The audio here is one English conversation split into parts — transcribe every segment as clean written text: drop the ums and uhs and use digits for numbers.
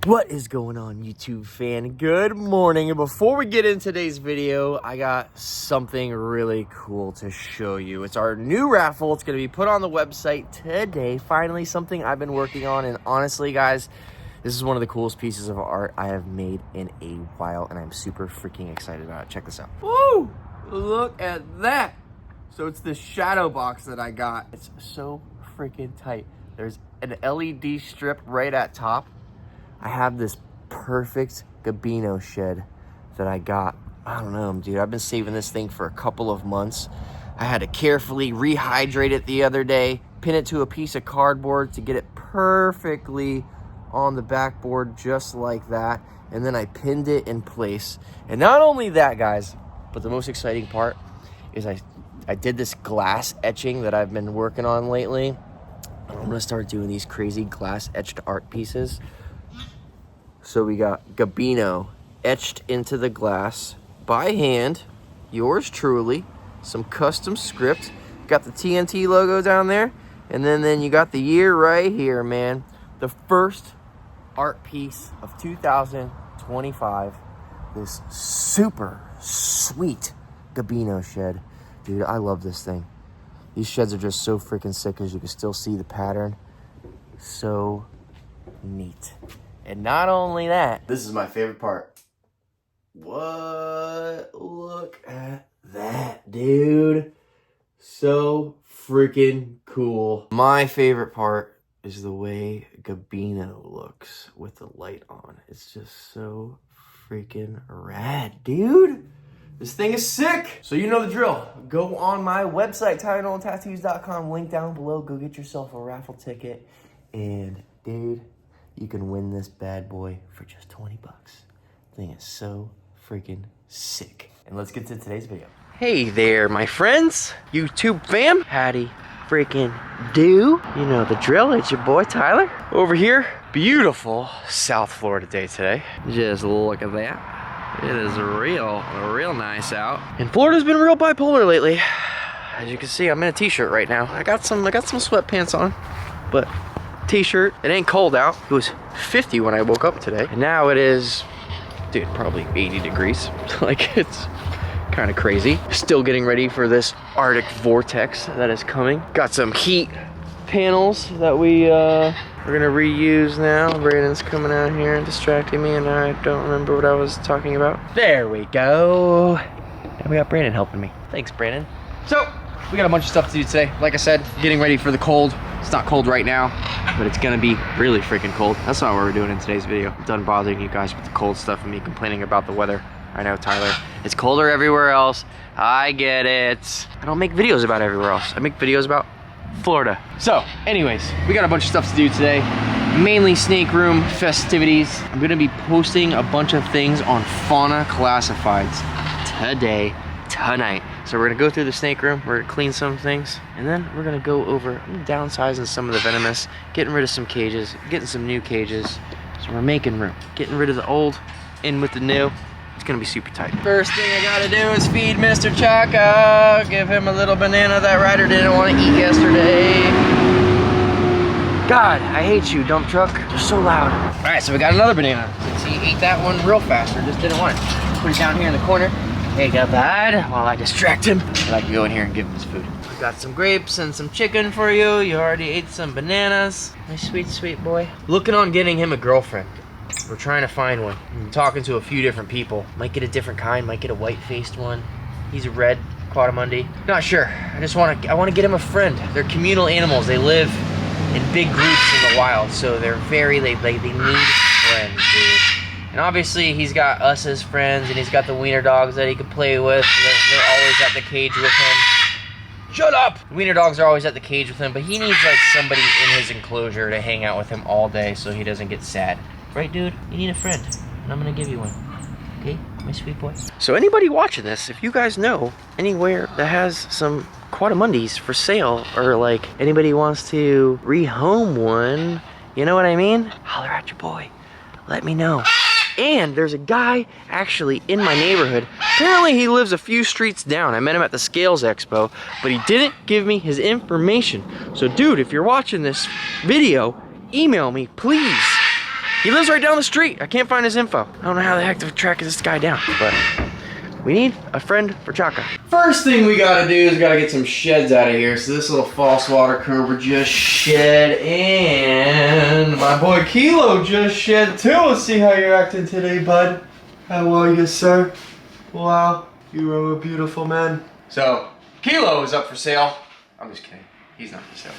What is going on, YouTube fan? Good morning. And before we get into today's video, I got something really cool to show you. It's our new raffle. It's going to be put on the website today. Finally, something I've been working on. And honestly, guys, this is one of the coolest pieces of art I have made in a while. And I'm super freaking excited about it. Check this out. Woo! Look at that. So it's the shadow box that I got. It's so freaking tight. There's an LED strip right at top. I have this perfect Gabino shed that I got. I don't know, dude. I've been saving this thing for a couple of months. I had to carefully rehydrate it the other day, pin it to a piece of cardboard to get it perfectly on the backboard just like that. And then I pinned it in place. And not only that, guys, but the most exciting part is I did this glass etching that I've been working on lately. I'm gonna start doing these crazy glass etched art pieces. So we got Gabino etched into the glass by hand, yours truly, some custom script, got the TNT logo down there, and then you got the year right here, man. The first art piece of 2025, this super sweet Gabino shed. Dude, I love this thing. These sheds are just so freaking sick because you can still see the pattern. So neat. And not only that, this is my favorite part. What? Look at that, dude. So freaking cool. My favorite part is the way Gabino looks with the light on. It's just so freaking rad, dude. This thing is sick. So you know the drill. Go on my website, TylerNolanTattoos.com. Link down below. Go get yourself a raffle ticket. And dude, you can win this bad boy for just 20 bucks. The thing is so freaking sick. And let's get to today's video. Hey there, my friends. YouTube fam. Howdy freaking do. You know the drill. It's your boy, Tyler. Over here, beautiful South Florida day today. Just look at that. It is real nice out. And Florida's been real bipolar lately. As you can see, I'm in a t-shirt right now. I got some sweatpants on, but t-shirt. It ain't cold out. It was 50 when I woke up today. And now it is, dude, probably 80 degrees. Like, it's kind of crazy. Still getting ready for this Arctic vortex that is coming. Got some heat panels that we're gonna reuse now. Brandon's coming out here and distracting me, and I don't remember what I was talking about. There we go. And we got Brandon helping me. Thanks, Brandon. So, we got a bunch of stuff to do today. Like I said, getting ready for the cold. It's not cold right now, but it's gonna be really freaking cold. That's not what we're doing in today's video. I'm done bothering you guys with the cold stuff and me complaining about the weather. I know, Tyler. It's colder everywhere else. I get it. I don't make videos about everywhere else. I make videos about Florida. So, anyways, we got a bunch of stuff to do today. Mainly snake room festivities. I'm gonna be posting a bunch of things on Fauna Classifieds today, tonight. So we're gonna go through the snake room, we're gonna clean some things, and then we're gonna go over downsizing some of the Venomous, getting rid of some cages, getting some new cages. So we're making room, getting rid of the old, in with the new. It's gonna be super tight. First thing I gotta do is feed Mr. Chaka. Give him a little banana that Ryder didn't want to eat yesterday. God, I hate you, dump truck. They're so loud. All right, so we got another banana. Since he ate that one real fast, or just didn't want it. Put it down here in the corner. There you go, bud, while I distract him. And I can go in here and give him his food. We got some grapes and some chicken for you. You already ate some bananas. My sweet, sweet boy. Looking on getting him a girlfriend. We're trying to find one. I'm talking to a few different people. Might get a different kind, might get a white-faced one. He's a red quadamundi. Not sure. I want to get him a friend. They're communal animals. They live in big groups in the wild, so they need friends, dude. And obviously, he's got us as friends, and he's got the wiener dogs that he can play with. They're always at the cage with him. Shut up! Wiener dogs are always at the cage with him, but he needs, like, somebody in his enclosure to hang out with him all day so he doesn't get sad. Right, dude? You need a friend, and I'm gonna give you one. Okay, my sweet boy? So anybody watching this, if you guys know anywhere that has some quadamundis for sale, or, like, anybody wants to rehome one, you know what I mean? Holler at your boy. Let me know. And there's a guy actually in my neighborhood. Apparently he lives a few streets down. I met him at the Scales Expo, but he didn't give me his information. So dude, if you're watching this video, email me, please. He lives right down the street. I can't find his info. I don't know how the heck to track this guy down, but we need a friend for Chaka. First thing we gotta do is gotta get some sheds out of here. So this little false water cobra just shed, and my boy Kilo just shed too. Let's see how you're acting today, bud. How are you, sir? Wow, you are a beautiful man. So Kilo is up for sale. I'm just kidding. He's not for sale.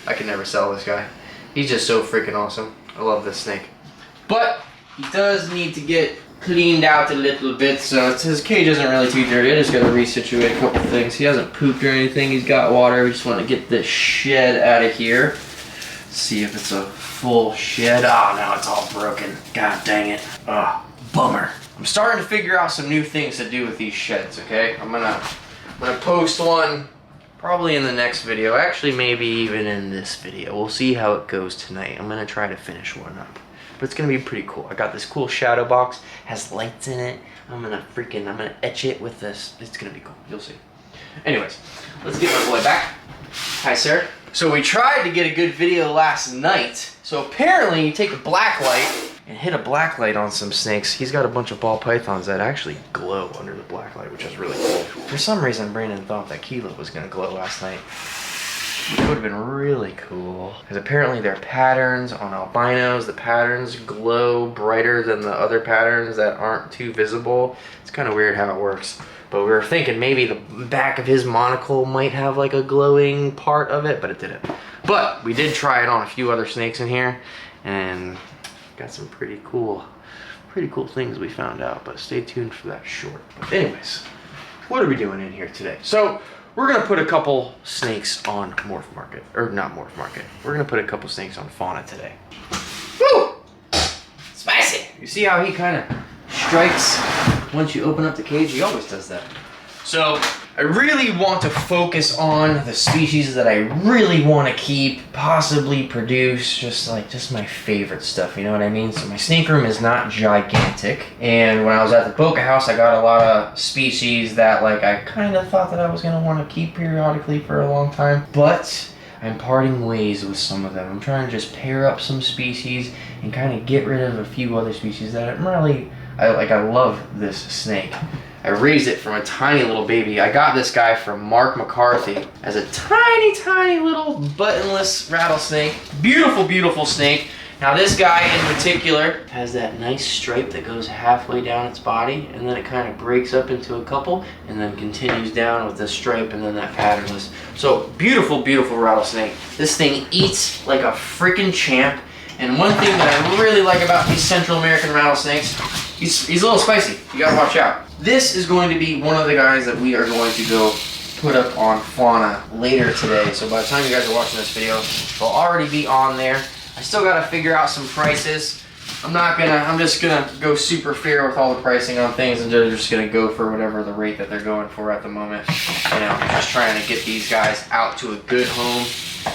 I can never sell this guy. He's just so freaking awesome. I love this snake. But he does need to get cleaned out a little bit, so his cage isn't really too dirty. I just gotta resituate a couple things. He hasn't pooped or anything. He's got water. We just want to get this shed out of here. Let's see if it's a full shed. Oh no, it's all broken. God dang it. Oh, bummer. I'm starting to figure out some new things to do with these sheds, okay? I'm gonna post one probably in the next video. Actually, maybe even in this video. We'll see how it goes tonight. I'm gonna try to finish one up. But it's gonna be pretty cool. I got this cool shadow box, has lights in it. I'm gonna etch it with this. It's gonna be cool, you'll see. Anyways, let's get my boy back. Hi, sir. So we tried to get a good video last night. So apparently you take a black light and hit a black light on some snakes. He's got a bunch of ball pythons that actually glow under the black light, which is really cool. For some reason, Brandon thought that Kilo was gonna glow last night. It would have been really cool. Because apparently their patterns on albinos, the patterns glow brighter than the other patterns that aren't too visible. It's kind of weird how it works. But we were thinking maybe the back of his monocle might have like a glowing part of it, but it didn't. But we did try it on a few other snakes in here, and got some pretty cool things we found out. But stay tuned for that short. But anyways, what are we doing in here today? So we're gonna put a couple snakes on Morph Market, or not Morph Market. We're gonna put a couple snakes on Fauna today. Woo! Spicy! You see how he kind of strikes once you open up the cage? He always does that. So I really want to focus on the species that I really want to keep, possibly produce, just my favorite stuff, you know what I mean? So my snake room is not gigantic, and when I was at the Boca House, I got a lot of species that like I kind of thought that I was going to want to keep periodically for a long time, but I'm parting ways with some of them. I'm trying to just pair up some species and kind of get rid of a few other species that I'm really, I love this snake. I raised it from a tiny little baby. I got this guy from Mark McCarthy as a tiny little buttonless rattlesnake. Beautiful, beautiful snake. Now this guy in particular has that nice stripe that goes halfway down its body, and then it kind of breaks up into a couple and then continues down with the stripe and then that patternless. So beautiful, beautiful rattlesnake. This thing eats like a freaking champ. And one thing that I really like about these Central American rattlesnakes, he's a little spicy. You gotta watch out. This is going to be one of the guys that we are going to go put up on Fauna later today. So by the time you guys are watching this video, it'll already be on there. I still gotta figure out some prices. I'm just gonna go super fair with all the pricing on things, and they're just gonna go for whatever the rate that they're going for at the moment. You know, just trying to get these guys out to a good home.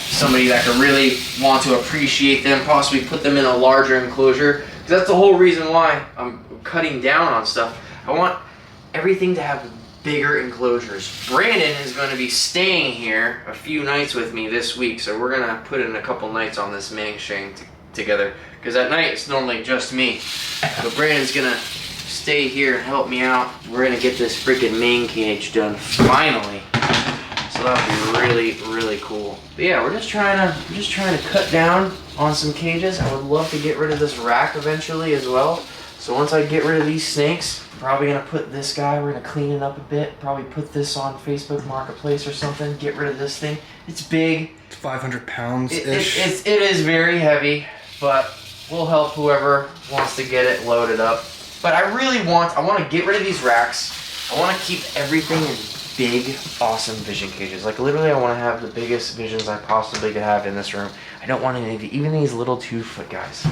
Somebody that could really want to appreciate them, possibly put them in a larger enclosure. Because that's the whole reason why I'm cutting down on stuff. I want everything to have bigger enclosures. Brandon is going to be staying here a few nights with me this week, so we're going to put in a couple nights on this Mangshan together. Because at night it's normally just me. So Brandon's going to stay here and help me out. We're going to get this freaking main cage done finally. So that'll be really, really cool. But yeah, we're just trying to cut down on some cages. I would love to get rid of this rack eventually as well. So once I get rid of these snakes, I'm probably gonna put this guy, we're gonna clean it up a bit, probably put this on Facebook Marketplace or something, get rid of this thing. It's big. It's 500 pounds-ish. It is very heavy, but we'll help whoever wants to get it loaded up. But I want to get rid of these racks. I want to keep everything in big, awesome vision cages. Like literally, I want to have the biggest visions I possibly could have in this room. I don't want any, even these little 2-foot guys.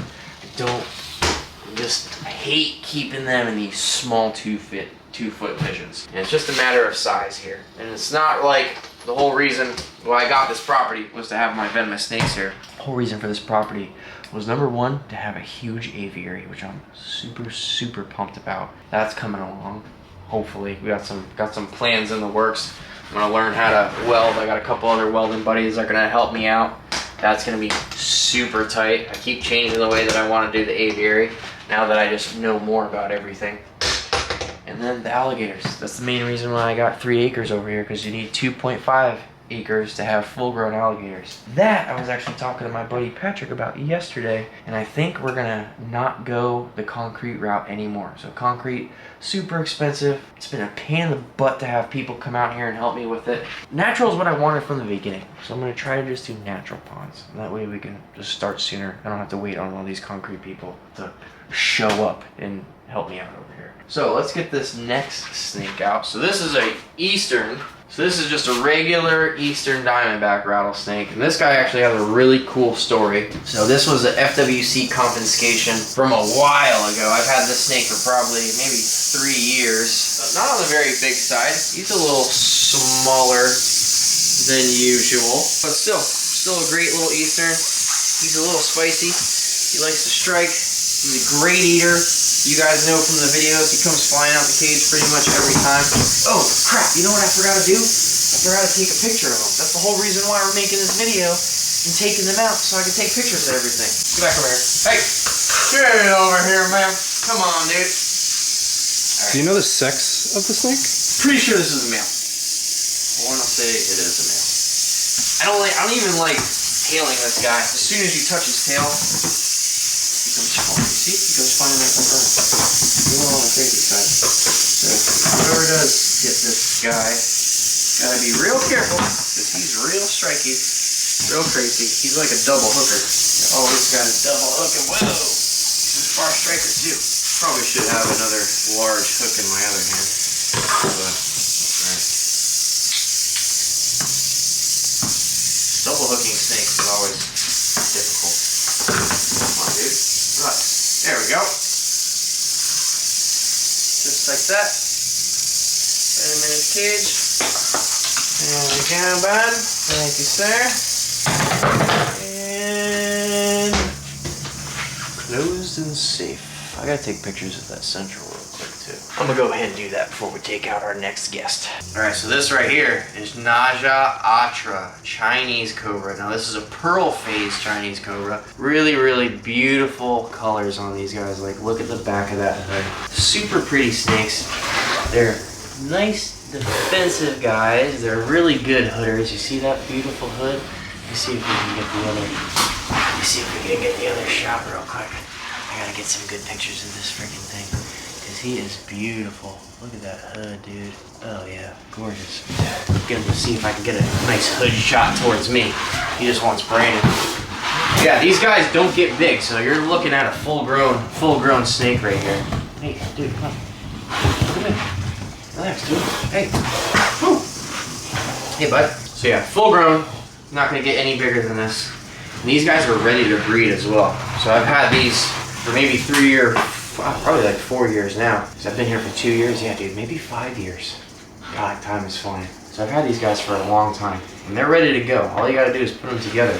I hate keeping them in these small 2-foot visions. And it's just a matter of size here. And it's not like the whole reason why I got this property was to have my venomous snakes here. The whole reason for this property was number one, to have a huge aviary, which I'm super, super pumped about. That's coming along. Hopefully, we got some plans in the works. I'm gonna learn how to weld. I got a couple other welding buddies that are gonna help me out. That's gonna be super tight. I keep changing the way that I want to do the aviary now that I just know more about everything. And then the alligators. That's the main reason why I got 3 acres over here, because you need 2.5 acres to have full-grown alligators. That I was actually talking to my buddy Patrick about yesterday, and I think we're gonna not go the concrete route anymore. So concrete, super expensive. It's been a pain in the butt to have people come out here and help me with it. Natural is what I wanted from the beginning, so I'm gonna try to just do natural ponds. And that way we can just start sooner. I don't have to wait on all these concrete people to show up and help me out over here. So let's get this next snake out. So this is a eastern. So this is just a regular eastern diamondback rattlesnake, and this guy actually has a really cool story. So this was an FWC confiscation from a while ago. I've had this snake for probably maybe 3 years, but not on the very big side. He's a little smaller than usual, but still a great little eastern. He's a little spicy. He likes to strike. He's a great eater. You guys know from the videos, he comes flying out the cage pretty much every time. Oh, crap, you know what I forgot to do? I forgot to take a picture of him. That's the whole reason why we're making this video and taking them out, so I can take pictures of everything. Get back over here. Hey, get over here, man. Come on, dude. Right. Do you know the sex of the snake? Pretty sure this is a male. I want to say it is a male. I don't even like tailing this guy. As soon as you touch his tail, he goes flying. See? He goes flying like a bird. A little on the crazy side. So whoever does get this guy, gotta be real careful, because he's real striky, real crazy. He's like a double hooker. You always gotta double hook him. Whoa! He's a far striker too. Probably should have another large hook in my other hand. But that's right. Double hooking snakes is always difficult. Come on, dude. Right. There we go. Just like that. Put him in his cage. There we go, bud. Thank you, sir. And closed and safe. I gotta take pictures of that central real quick too. I'm gonna go ahead and do that before we take out our next guest. Alright, so this right here is Naja Atra Chinese Cobra. Now this is a pearl phase Chinese Cobra. Really, really beautiful colors on these guys. Like, look at the back of that hood. Super pretty snakes. They're nice defensive guys. They're really good hooders. You see that beautiful hood? Let's see if we can get the other. Let's see if we can get the other shot real quick. I gotta get some good pictures of this freaking thing, because he is beautiful. Look at that hood, dude. Oh yeah, gorgeous. Get him to see if I can get a nice hood shot towards me. He just wants Brandon. Yeah, these guys don't get big, so you're looking at a full-grown snake right here. Hey, dude, come on. Come in. Relax, dude. Hey. Woo. Hey, bud. So yeah, full-grown. Not gonna get any bigger than this. And these guys are ready to breed as well. So I've had these for maybe 3 or probably like 4 years now. So I've been here for 2 years. Yeah, dude, maybe 5 years. God, time is flying. So I've had these guys for a long time, and they're ready to go. All you gotta do is put them together,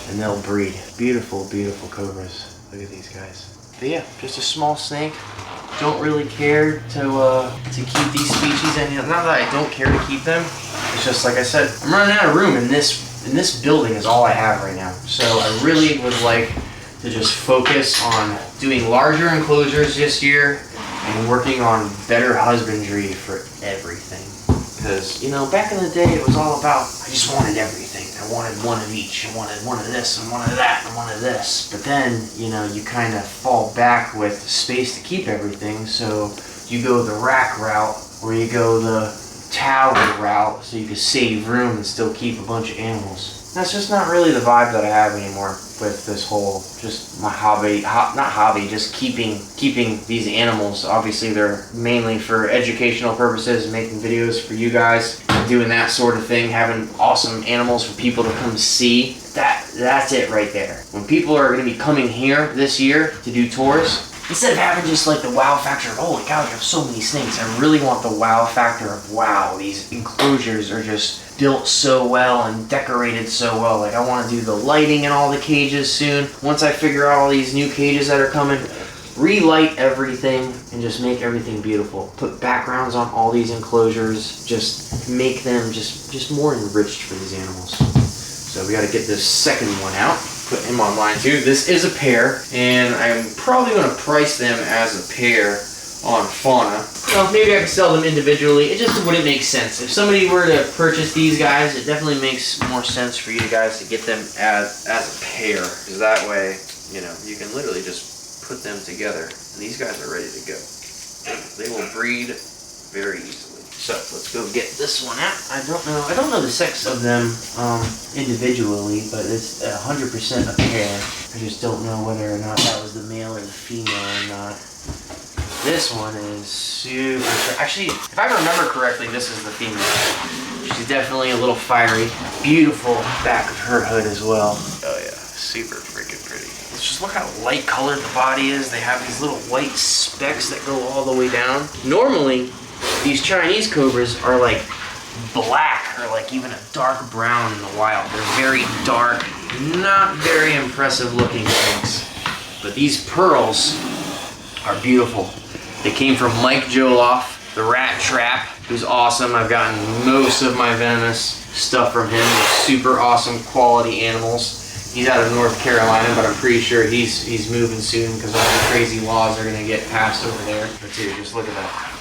and they'll breed. Beautiful, beautiful cobras. Look at these guys. But yeah, just a small snake. Don't really care to keep these species. And not that I don't care to keep them. It's just like I said, I'm running out of room in this building is all I have right now. So I really would like to just focus on doing larger enclosures this year and working on better husbandry for everything. Because, you know, back in the day it was all about, I just wanted everything. I wanted one of each. I wanted one of this and one of that and one of this. But then, you know, you kind of fall back with space to keep everything. So you go the rack route, or you go the tower route, so you can save room and still keep a bunch of animals. That's just not really the vibe that I have anymore with this whole, just my hobby, not hobby, just keeping these animals. Obviously they're mainly for educational purposes, making videos for you guys, doing that sort of thing, having awesome animals for people to come see. That's it right there. When people are going to be coming here this year to do tours, instead of having just like the wow factor of, holy cow, you have so many snakes, I really want the wow factor of, wow, these enclosures are just built so well and decorated so well. Like, I want to do the lighting in all the cages soon. Once I figure out all these new cages that are coming, relight everything and just make everything beautiful. Put backgrounds on all these enclosures, just make them just more enriched for these animals. So we got to get this second one out. Put him online too. This is a pair, and I'm probably going to price them as a pair on Fauna. Well, maybe I could sell them individually. It just wouldn't make sense. If somebody were to purchase these guys, it definitely makes more sense for you guys to get them as a pair. Because that way, you know, you can literally just put them together, and these guys are ready to go. They will breed very easily. So let's go get this one out. I don't know the sex of them individually, but it's 100% a pair. I just don't know whether or not that was the male or the female or not. This one is super, actually, if I remember correctly, this is the female. She's definitely a little fiery. Beautiful back of her hood as well. Oh yeah, super freaking pretty. Let's just look how light colored the body is. They have these little white specks that go all the way down. Normally, these Chinese cobras are like black or like even a dark brown in the wild. They're very dark, not very impressive looking things. But these pearls are beautiful. They came from Mike Joloff, the Rat Trap, who's awesome. I've gotten most of my Venomous stuff from him. They're super awesome quality animals. He's out of North Carolina, but I'm pretty sure he's moving soon because all the crazy laws are gonna get passed over there. But dude, just look at that.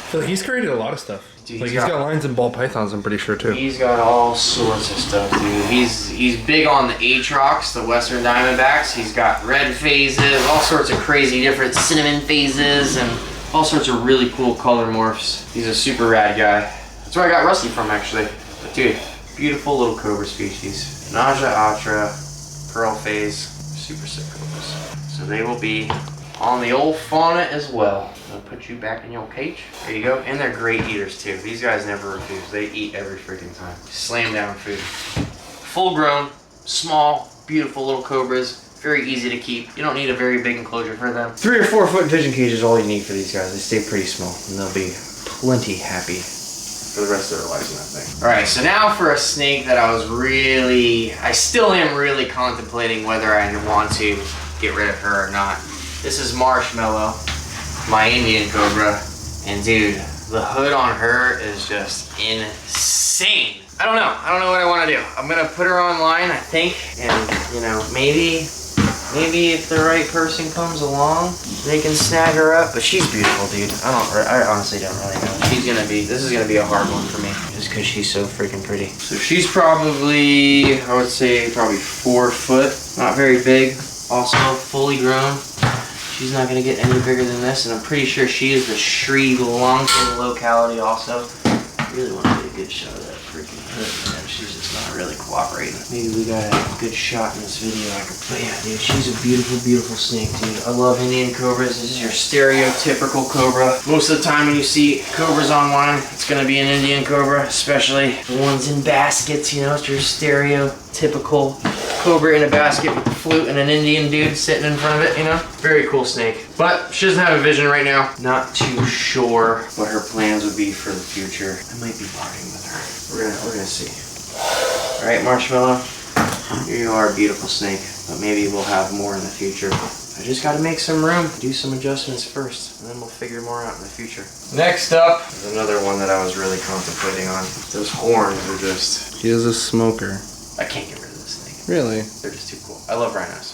So he's created a lot of stuff. Dude, like he's got lions and ball pythons, I'm pretty sure too. He's got all sorts of stuff, dude. He's big on the Aatrox, the Western Diamondbacks. He's got red phases, all sorts of crazy different cinnamon phases, and all sorts of really cool color morphs. He's a super rad guy. That's where I got Rusty from, actually. But dude, beautiful little cobra species. Naja Atra, Pearl Phase, super sick cobras. So they will be on the old Fauna as well. I'll put you back in your cage. There you go. And they're great eaters too. These guys never refuse. They eat every freaking time. Slam down food. Full grown, small, beautiful little cobras. Very easy to keep. You don't need a very big enclosure for them. 3 or 4 foot vision cage is all you need for these guys. They stay pretty small and they'll be plenty happy for the rest of their lives in that thing. All right, so now for a snake that I still am really contemplating whether I want to get rid of her or not. This is Marshmallow, my Indian cobra, and dude, the hood on her is just insane. I don't know what I want to do. I'm gonna put her online, I think, and you know, maybe if the right person comes along, they can snag her up. But she's beautiful, dude. I honestly don't really know. This is gonna be a hard one for me, just because she's so freaking pretty. So she's probably, I would say, probably 4 foot, not very big. Also fully grown. She's not gonna get any bigger than this, and I'm pretty sure she is the Sri Lankan locality also. I really want to get a good shot of that freaking hood, man. She's just not really cooperating. Maybe we got a good shot in this video. But yeah, dude, she's a beautiful, beautiful snake, dude. I love Indian cobras. This is your stereotypical cobra. Most of the time when you see cobras online, it's gonna be an Indian cobra, especially the ones in baskets, you know, it's your stereotypical cobra in a basket with a flute and an Indian dude sitting in front of it, you know? Very cool snake. But she doesn't have a vision right now. Not too sure what her plans would be for the future. I might be parting with her. We're gonna see. All right, Marshmallow, here you are, beautiful snake. But maybe we'll have more in the future. I just gotta make some room, do some adjustments first, and then we'll figure more out in the future. Next up is another one that I was really contemplating on. Those horns are just... He is a smoker. I can't get rid of this snake. Really? They're just too cool. I love rhinos.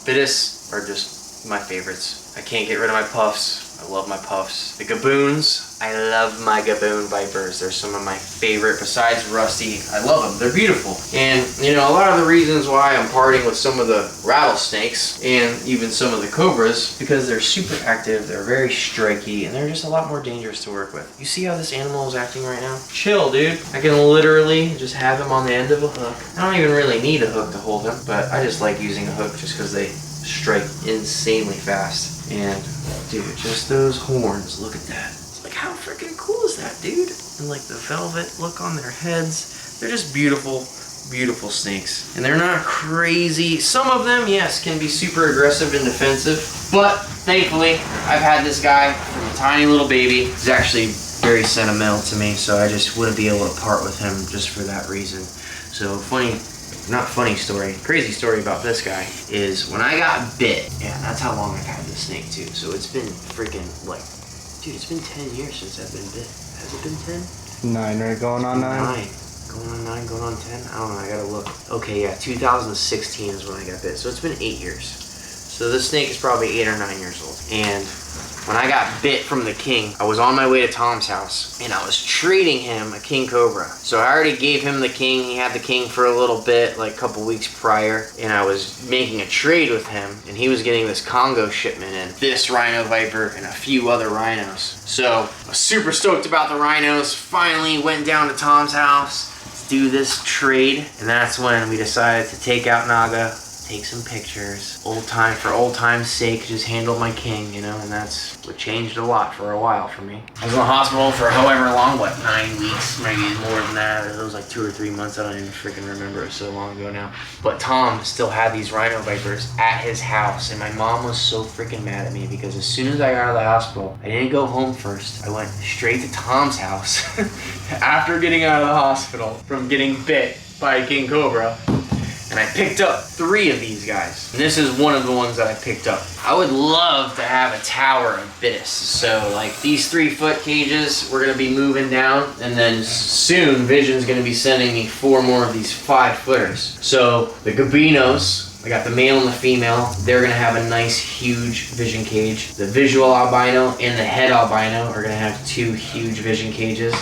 Bitis are just my favorites. I can't get rid of my puffs. I love my puffs. The gaboons, I love my gaboon vipers. They're some of my favorite, besides Rusty. I love them, they're beautiful. And you know, a lot of the reasons why I'm parting with some of the rattlesnakes and even some of the cobras, because they're super active, they're very striky, and they're just a lot more dangerous to work with. You see how this animal is acting right now? Chill, dude. I can literally just have him on the end of a hook. I don't even really need a hook to hold him, but I just like using a hook just because they strike insanely fast. And dude, just those horns, look at that. Like, how freaking cool is that, dude? And like the velvet look on their heads. They're just beautiful, beautiful snakes. And they're not crazy. Some of them, yes, can be super aggressive and defensive. But thankfully, I've had this guy from a tiny little baby. He's actually very sentimental to me, so I just wouldn't be able to part with him just for that reason. So crazy story about this guy is when I got bit, yeah, that's how long I've had this snake too. So it's been freaking like, dude, it's been 10 years since I've been bit. Has it been 10? 9, right? Going on 9? 9. Going on 9, going on 10? I don't know, I gotta look. Okay, yeah, 2016 is when I got bit. So it's been 8 years. So this snake is probably 8 or 9 years old. And when I got bit from the king, I was on my way to Tom's house and I was treating him a king cobra. So I already gave him the king. He had the king for a little bit, like a couple weeks prior. And I was making a trade with him and he was getting this Congo shipment in. This rhino viper and a few other rhinos. So I was super stoked about the rhinos. Finally went down to Tom's house to do this trade. And that's when we decided to take out Naga, take some pictures. For old time's sake, just handle my king, you know, and that's what changed a lot for a while for me. I was in the hospital for however long, what, 9 weeks, maybe more than that. It was like 2 or 3 months, I don't even freaking remember, it was so long ago now. But Tom still had these rhino vipers at his house, and my mom was so freaking mad at me because as soon as I got out of the hospital, I didn't go home first. I went straight to Tom's house after getting out of the hospital from getting bit by a king cobra. And I picked up 3 of these guys. And this is one of the ones that I picked up. I would love to have a tower of Bitis. So like these 3-foot cages, we're gonna be moving down. And then soon, Vision's gonna be sending me 4 more of these 5-footers. So the Gabinos, I got the male and the female. They're gonna have a nice, huge Vision cage. The visual albino and the head albino are gonna have 2 huge Vision cages.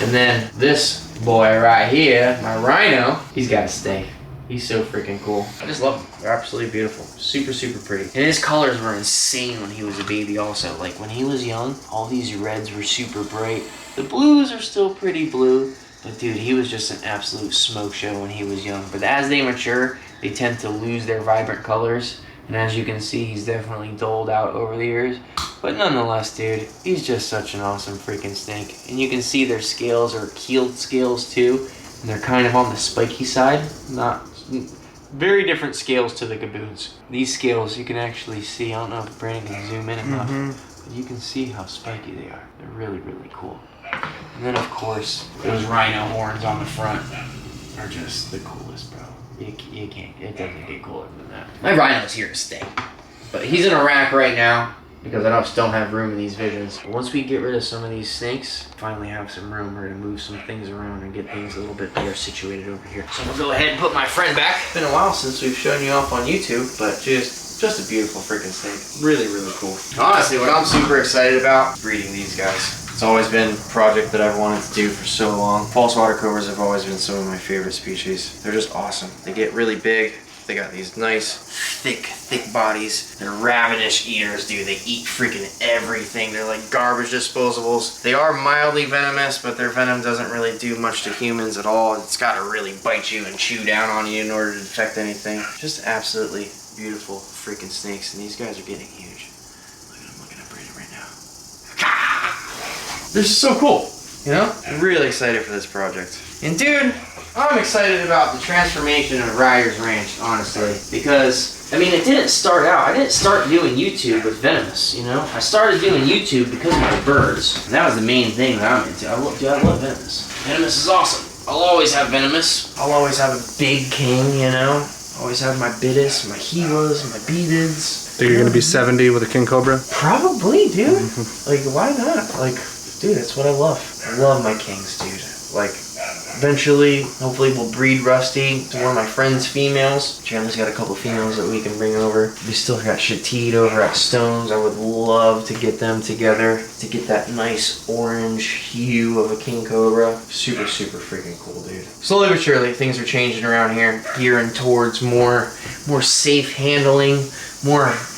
And then this boy right here, my rhino, he's gotta stay. He's so freaking cool. I just love them. They're absolutely beautiful. Super, super pretty. And his colors were insane when he was a baby also. Like when he was young, all these reds were super bright. The blues are still pretty blue. But dude, he was just an absolute smoke show when he was young. But as they mature, they tend to lose their vibrant colors. And as you can see, he's definitely dulled out over the years. But nonetheless, dude, he's just such an awesome freaking snake. And you can see their scales are keeled scales too. And they're kind of on the spiky side. Very different scales to the Gaboons. These scales you can actually see. I don't know if Brandon can zoom in enough. But you can see how spiky they are. They're really, really cool. And then of course, those rhino horns on the front are just the coolest, bro. You can't, it doesn't get cooler than that. My rhino's here to stay. But he's in a rack right now because I just don't have room in these Visions. But once we get rid of some of these snakes, finally have some room, we're gonna move some things around and get things a little bit better situated over here. So we'll go ahead and put my friend back. It's been a while since we've shown you off on YouTube, but just a beautiful freaking snake. Really, really cool. Honestly, what I'm super excited about, breeding these guys. It's always been a project that I've wanted to do for so long. False water cobras have always been some of my favorite species. They're just awesome. They get really big. They got these nice, thick bodies. They're ravenous eaters, dude. They eat freaking everything. They're like garbage disposables. They are mildly venomous, but their venom doesn't really do much to humans at all. It's got to really bite you and chew down on you in order to detect anything. Just absolutely beautiful freaking snakes, and these guys are getting huge. Look at them looking at Brandon right now. This is so cool, you know? I'm really excited for this project. And dude, I'm excited about the transformation of Ryder's Ranch, honestly, because, I mean, it didn't start out, I didn't start doing YouTube with Venomous, you know? I started doing YouTube because of my birds, and that was the main thing that I'm into. I love Venomous. Venomous is awesome. I'll always have Venomous. I'll always have a big king, you know? Always have my Bitis, my Gilas, my Beadids. Think you're gonna be 70 with a king cobra? Probably, dude. Like, why not? Like, dude, that's what I love. I love my kings, dude. Like, eventually, hopefully we'll breed Rusty to one of my friend's females. Chandler's got a couple females that we can bring over. We still got Shatid over at Stones. I would love to get them together to get that nice orange hue of a king cobra. Super, super freaking cool, dude. Slowly but surely, things are changing around here. Gearing towards more safe handling,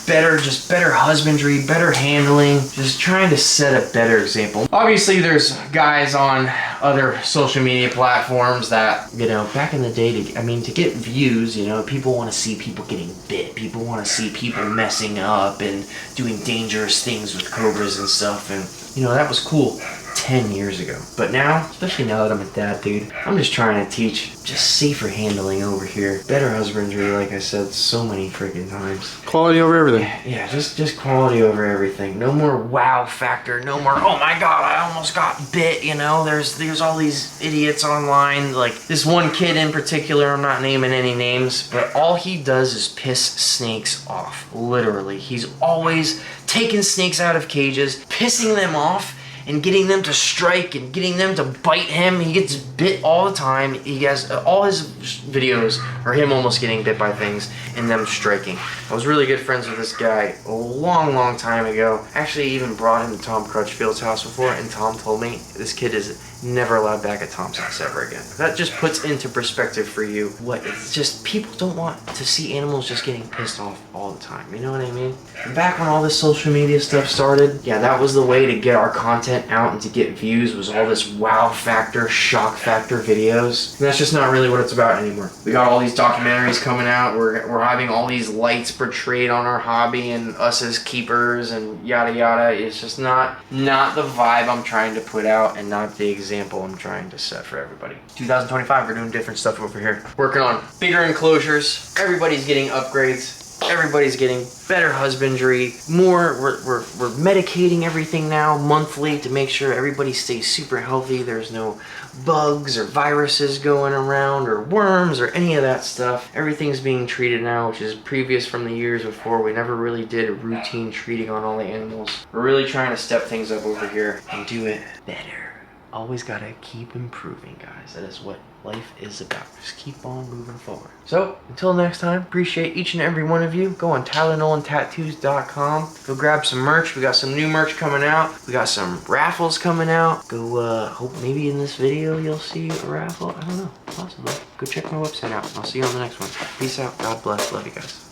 better husbandry, better handling, just trying to set a better example. Obviously, there's guys on other social media platforms that, you know, back in the day, to get views, you know, people want to see people getting bit. People want to see people messing up and doing dangerous things with cobras and stuff, and, you know, that was cool 10 years ago. But now, especially now that I'm a dad, dude, I'm just trying to teach just safer handling over here. Better husbandry, like I said so many freaking times. Quality over everything. Yeah, just quality over everything. No more wow factor. No more, oh my god, I almost got bit, you know? There's all these idiots online. Like, this one kid in particular, I'm not naming any names, but all he does is piss snakes off. Literally. He's always taking snakes out of cages, pissing them off, and getting them to strike and getting them to bite him. He gets bit all the time. He has all his videos are him almost getting bit by things and them striking. I was really good friends with this guy a long time ago. Actually even brought him to Tom Crutchfield's house before, and Tom told me this kid is never allowed back at Tom's house ever again. That just puts into perspective for you what it's just, people don't want to see animals just getting pissed off all the time. You know what I mean? Back when all this social media stuff started, yeah, that was the way to get our content out and to get views, was all this wow factor, shock factor videos. And that's just not really what it's about anymore. We got all these documentaries coming out. We're having all these lights portrayed on our hobby and us as keepers and yada yada. It's just not the vibe I'm trying to put out, and not the example I'm trying to set for everybody. 2025, we're doing different stuff over here. Working on bigger enclosures. Everybody's getting upgrades. Everybody's getting better husbandry. We're medicating everything now monthly to make sure everybody stays super healthy. There's no bugs or viruses going around or worms or any of that stuff. Everything's being treated now, which is previous from the years before. We never really did a routine treating on all the animals. We're really trying to step things up over here and do it better. Always gotta keep improving, guys. That is what life is about. Just keep on moving forward. So, until next time, appreciate each and every one of you. Go on TylerNolanTattoos.com. Go grab some merch. We got some new merch coming out. We got some raffles coming out. Go, hope maybe in this video you'll see a raffle. I don't know. Possibly. Go check my website out. I'll see you on the next one. Peace out. God bless. Love you guys.